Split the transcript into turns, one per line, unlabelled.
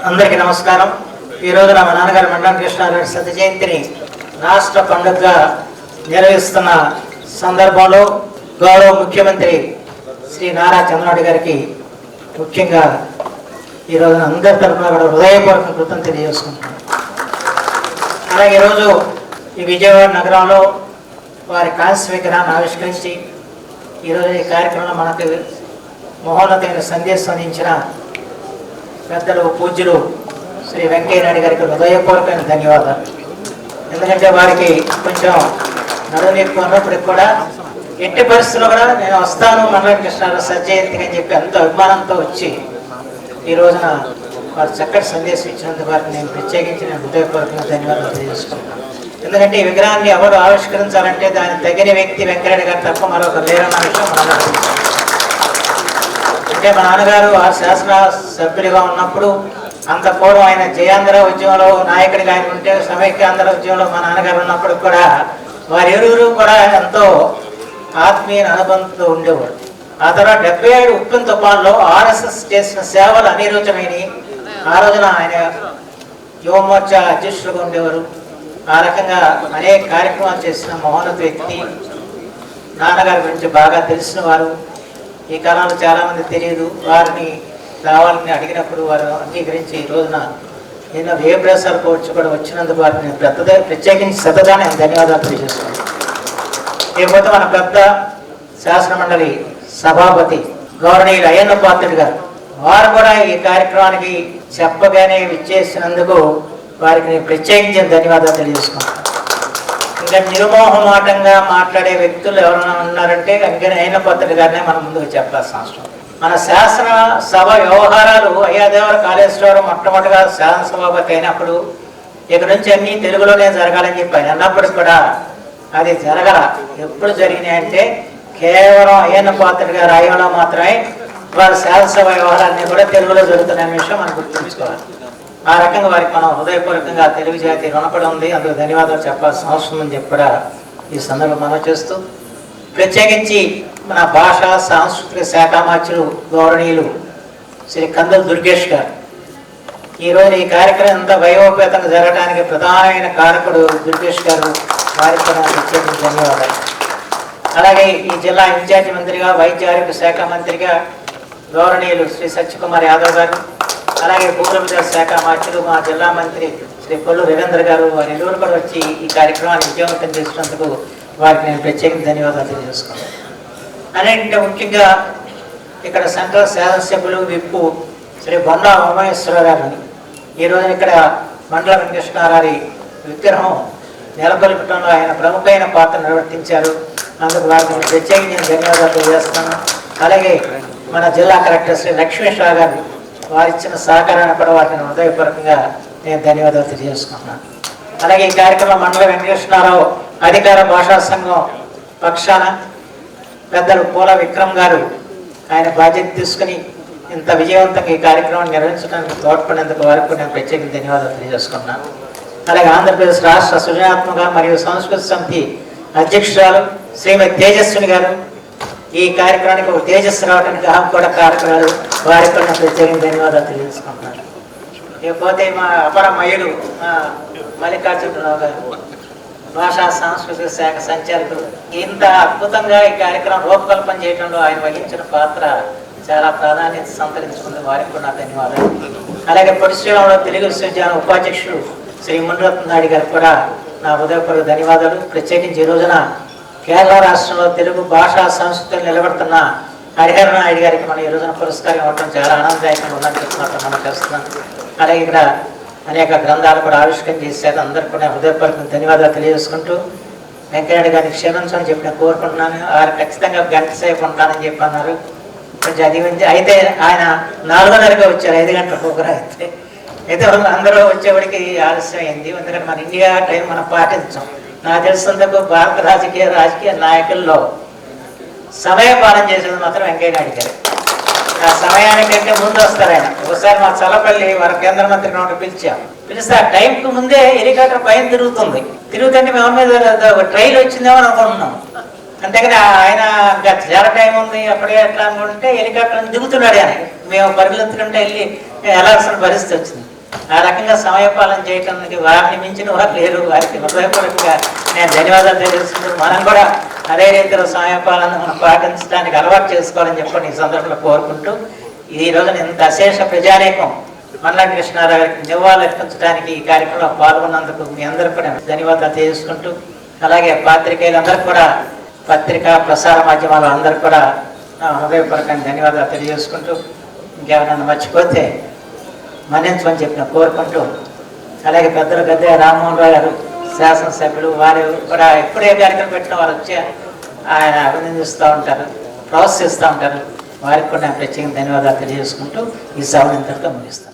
అందరికీ నమస్కారం. ఈ రోజున మా నాన్నగారు మండలం కృష్ణారెడ్డి సత్య జయంతిని రాష్ట్ర పండుగగా నిర్వహిస్తున్న సందర్భంలో గౌరవ ముఖ్యమంత్రి శ్రీ నారా చంద్రబాబు గారికి ముఖ్యంగా ఈ రోజున అందరి తరఫున కూడా హృదయపూర్వక కృతజ్ఞతలు తెలియజేసుకుంటున్నాను. అలాగే ఈరోజు ఈ విజయవాడ నగరంలో వారి కాంస్య విగ్రహాన్ని ఆవిష్కరించి ఈరోజు ఈ కార్యక్రమంలో మనకు మహోన్నతమైన సందేశం అందించిన పెద్దలు పూజ్యులు శ్రీ వెంకయ్య నాయుడు గారికి హృదయపూర్వకమైన ధన్యవాదాలు. ఎందుకంటే వారికి కొంచెం నడుము ఎక్కువ ఉన్నప్పటికి కూడా ఎట్టి పరిస్థితుల్లో కూడా నేను వస్తాను మండలం కృష్ణారావు సత్యజయంతికి అని చెప్పి ఎంతో అభిమానంతో వచ్చి ఈ రోజున వారు చక్కటి సందేశం ఇచ్చినందుకు వారికి నేను ప్రత్యేకించి నేను హృదయపూర్వకంగా ధన్యవాదాలు తెలియజేసుకుంటున్నాను. ఎందుకంటే ఈ విగ్రహాన్ని ఎవరు ఆవిష్కరించాలంటే దానికి తగిన వ్యక్తి వెంకయ్య గారు తప్ప మరొక లేరన్న విషయం మనం అంటే మా నాన్నగారు ఆ శాసన సభ్యుడిగా ఉన్నప్పుడు అంత పూర్వం ఆయన జయాంధ్ర ఉద్యమంలో నాయకుడిగా ఆయన ఉంటే సమైక్యాంధ్ర ఉద్యమంలో మా నాన్నగారు ఉన్నప్పుడు కూడా వారి ఇరువురు కూడా ఎంతో ఆత్మీయ అనుబంధంతో ఉండేవాడు. ఆ తర్వాత 77 ఉప్పెన తుఫాన్లో ఆర్ఎస్ఎస్ చేసిన సేవలు అనిరోచమైనవి. ఆ రోజున ఆయన యువమోర్చా అధ్యక్షులుగా ఉండేవారు. ఆ రకంగా అనేక కార్యక్రమాలు చేసిన మహోన్నత వ్యక్తి. నాన్నగారి గురించి బాగా తెలిసిన వారు. ఈ కాలంలో చాలామంది తెలియదు. వారిని రావాలని అడిగినప్పుడు వారు అంగీకరించి ఈ రోజున నేను వేబ్రేసర్ కోచ్ కూడా వచ్చినందుకు వారిని ప్రత్యేకించి సతగా నేను ధన్యవాదాలు తెలియజేస్తున్నాను. ఇకపోతే మన పెద్ద శాసన మండలి సభాపతి గౌరవనీయులు అయ్యన్న పాత్రుడు గారు వారు కూడా ఈ కార్యక్రమానికి చెప్పగానే విచ్చేసినందుకు వారికి నేను ప్రత్యేకించిన ధన్యవాదాలు తెలియజేసుకున్నాను. ఇంకా నిర్మోహమాటంగా మాట్లాడే వ్యక్తులు ఎవరైనా ఉన్నారంటే అందుకని అయ్యన్న పాత్రుడు గారినే మనం ముందుకు చెప్పాల్సిన అవసరం. మన శాసన సభ వ్యవహారాలు అయ్యాదేవర కాళేశ్వరం మొట్టమొదటిగా శాసనసభాపతి అయినప్పుడు ఇక నుంచి అన్ని తెలుగులోనే జరగాలని చెప్పి ఆయన అన్నప్పటికి కూడా అది జరగల. ఎప్పుడు జరిగినాయంటే కేవలం అయ్యన్న పాత్రుడు గారు రాయడంలో మాత్రమే వారి శాసనసభ వ్యవహారాన్ని కూడా తెలుగులో జరుగుతున్న విషయం మనం గుర్తుంచుకోవాలి. ఆ రకంగా వారికి మనం హృదయపూర్వకంగా తెలుగు జాతి రుణపడి ఉంది. అందుకు ధన్యవాదాలు చెప్పాల్సిన అవసరం ఉందని చెప్పి కూడా ఈ సందర్భం మనం చేస్తూ ప్రత్యేకించి మన భాషా సాంస్కృతిక శాఖ మంత్రులు గౌరవనీయులు శ్రీ కందుల దుర్గేష్ గారు ఈరోజు ఈ కార్యక్రమం ఎంత వైభవపేతంగా జరగడానికి ప్రధానమైన కారకుడు దుర్గేష్ గారు. వారికి కూడా ప్రత్యేకించి ధన్యవాదాలు. అలాగే ఈ జిల్లా ఇన్ఛార్జి మంత్రిగా వైద్య ఆరోగ్య శాఖ మంత్రిగా గౌరవనీయులు శ్రీ సత్యకుమార్ యాదవ్ గారు, అలాగే భూగర్భ శాఖ మంత్రులు మా జిల్లా మంత్రి శ్రీ కొల్లు రవీంద్ర గారు వారి ఇరువురు కూడా వచ్చి ఈ కార్యక్రమాన్ని విజయవంతం చేసినందుకు వారికి నేను ప్రత్యేకంగా ధన్యవాదాలు తెలియజేసుకున్నాను. అన్నింటికంటే ముఖ్యంగా ఇక్కడ సెంట్రల్ శాసనసభ్యులు విప్పు శ్రీ బొండా ఉమేశ్వర గారిని ఈరోజు ఇక్కడ మండల వెంకటేశ్వరారి విగ్రహం నెలకొల్పడంలో ఆయన ప్రముఖమైన పాత్ర నిర్వర్తించారు. అందుకు వారికి ప్రత్యేకంగా ధన్యవాదాలు తెలియజేస్తున్నాను. అలాగే మన జిల్లా కలెక్టర్ శ్రీ లక్ష్మీశ్వర గారు వారిచ్చిన సహకారాన్ని కూడా వారిని హృదయపూర్వకంగా నేను ధన్యవాదాలు తెలియజేసుకుంటున్నాను. అలాగే ఈ కార్యక్రమం మండల వెంకటేశ్వరరావు అధికార భాషా సంఘం పక్షాన పెద్దలు పూల విక్రమ్ గారు ఆయన బాధ్యత తీసుకుని ఇంత విజయవంతంగా ఈ కార్యక్రమాన్ని నిర్వహించడానికి తోడ్పడినందుకు వారికి నేను ప్రత్యేకంగా ధన్యవాదాలు తెలియజేసుకున్నాను. అలాగే ఆంధ్రప్రదేశ్ రాష్ట్ర సృజనాత్మక మరియు సంస్కృతి సమితి అధ్యక్షురాలు శ్రీమతి తేజస్విని గారు ఈ కార్యక్రమానికి ఒక తేజస్సు రావడానికి కూడా కారకురాలు. వారికి కూడా ప్రత్యేకంగా ధన్యవాదాలు తెలియజేసుకుంటున్నాను. ఇకపోతే మా అపర మయుడు మల్లికార్జునరావు గారు భాషా సాంస్కృతిక శాఖ సంచాలకులు ఇంత అద్భుతంగా ఈ కార్యక్రమం రూపకల్పన చేయడంలో ఆయన వహించిన పాత్ర చాలా ప్రాధాన్యత సంతరించుకుంది. వారికి కూడా ధన్యవాదాలు. అలాగే పొడిశ్రీరాములో తెలుగు విశ్వవిద్యాలయం ఉపాధ్యక్షుడు శ్రీ మునిరత్న నాయుడు గారికి కూడా నా హృదయపూర్వక ధన్యవాదాలు. ప్రత్యేకించి ఈ రోజున కేరళ రాష్ట్రంలో తెలుగు భాషా సంస్కృతిని నిలబడుతున్న హరిహర నాయుడు గారికి మనం ఈ రోజున పురస్కారం ఇవ్వడం చాలా ఆనందదాయకంగా ఉందని మనం చేస్తున్నాం. అలాగే ఇక్కడ అనేక గ్రంథాలు కూడా ఆవిష్కరణ చేశారు. అందరికీ కూడా హృదయపూర్వక ధన్యవాదాలు తెలియజేసుకుంటూ వెంకయ్య గారిని క్షమించమని చెప్పి నేను కోరుకుంటున్నాను. వారు ఖచ్చితంగా గంట సేపు ఉంటానని చెప్పి అన్నారు. కొంచెం అది అయితే ఆయన 4:30గా వచ్చారు. 5 గంటల ప్రోగ్రాం అయితే అందరూ వచ్చేవాడికి ఆలస్యం అయింది. ఎందుకంటే మన ఇండియా టైం మనం పాటించాం. నాకు తెలిసినందుకు భారత రాజకీయ నాయకుల్లో సమయ పాలన చేసేది మాత్రం వెంకయ్య నాయుడు గారు. ఆ సమయానికంటే ముందు వస్తారు ఆయన. ఒకసారి మా చల్లపల్లి వారి కేంద్ర మంత్రి పిలిస్తే ఆ టైంకి ముందే హెలికాప్టర్ పైన తిరుగుతుంటే మేము మీద ట్రైల్ వచ్చిందేమో అనుకుంటున్నాం. అంతేగాని ఆయన చాలా టైం ఉంది అప్పుడే ఎట్లా అనుకుంటే హెలికాప్టర్ దిగుతున్నాడు. ఆయన మేము పరిగెత్తుకుంటే వెళ్ళి వెళ్ళాల్సిన పరిస్థితి వచ్చింది. ఆ రకంగా సమయపాలన చేయడానికి వారిని మించిన వారు లేరు. వారికి హృదయపూర్వకంగా నేను ధన్యవాదాలు తెలియజేస్తున్నాను. మనం కూడా అదే రీతిలో సమయపాలన మనం పాటించడానికి అలవాటు చేసుకోవాలని చెప్పి ఈ సందర్భంలో కోరుకుంటూ, ఈ రోజున ఇంత అశేష ప్రజానీకం మల్లాడి కృష్ణారావు గారికి నివాళులు అర్పించడానికి ఈ కార్యక్రమంలో పాల్గొన్నందుకు మీ అందరూ కూడా ధన్యవాదాలు తెలియజేసుకుంటూ, అలాగే పాత్రికేయులందరూ కూడా, పత్రికా ప్రసార మాధ్యమాలు అందరూ కూడా హృదయపూర్వకంగా ధన్యవాదాలు తెలియజేసుకుంటూ, ఇంకెవరైనా మర్చిపోతే మన్నించమని చెప్పిన కోరుకుంటూ, అలాగే పెద్దలు గద్దె రామ్మోహన్ రావు గారు శాసనసభ్యులు, వారు కూడా ఎప్పుడే కార్యక్రమం పెట్టిన వారు వచ్చి ఆయన అభినందిస్తూ ఉంటారు, ప్రోత్సహిస్తూ ఉంటారు. వారికి కూడా నేను ప్రత్యేకంగా ధన్యవాదాలు తెలియజేసుకుంటూ ఈ సభను ఇంతటితో ముగిస్తాను.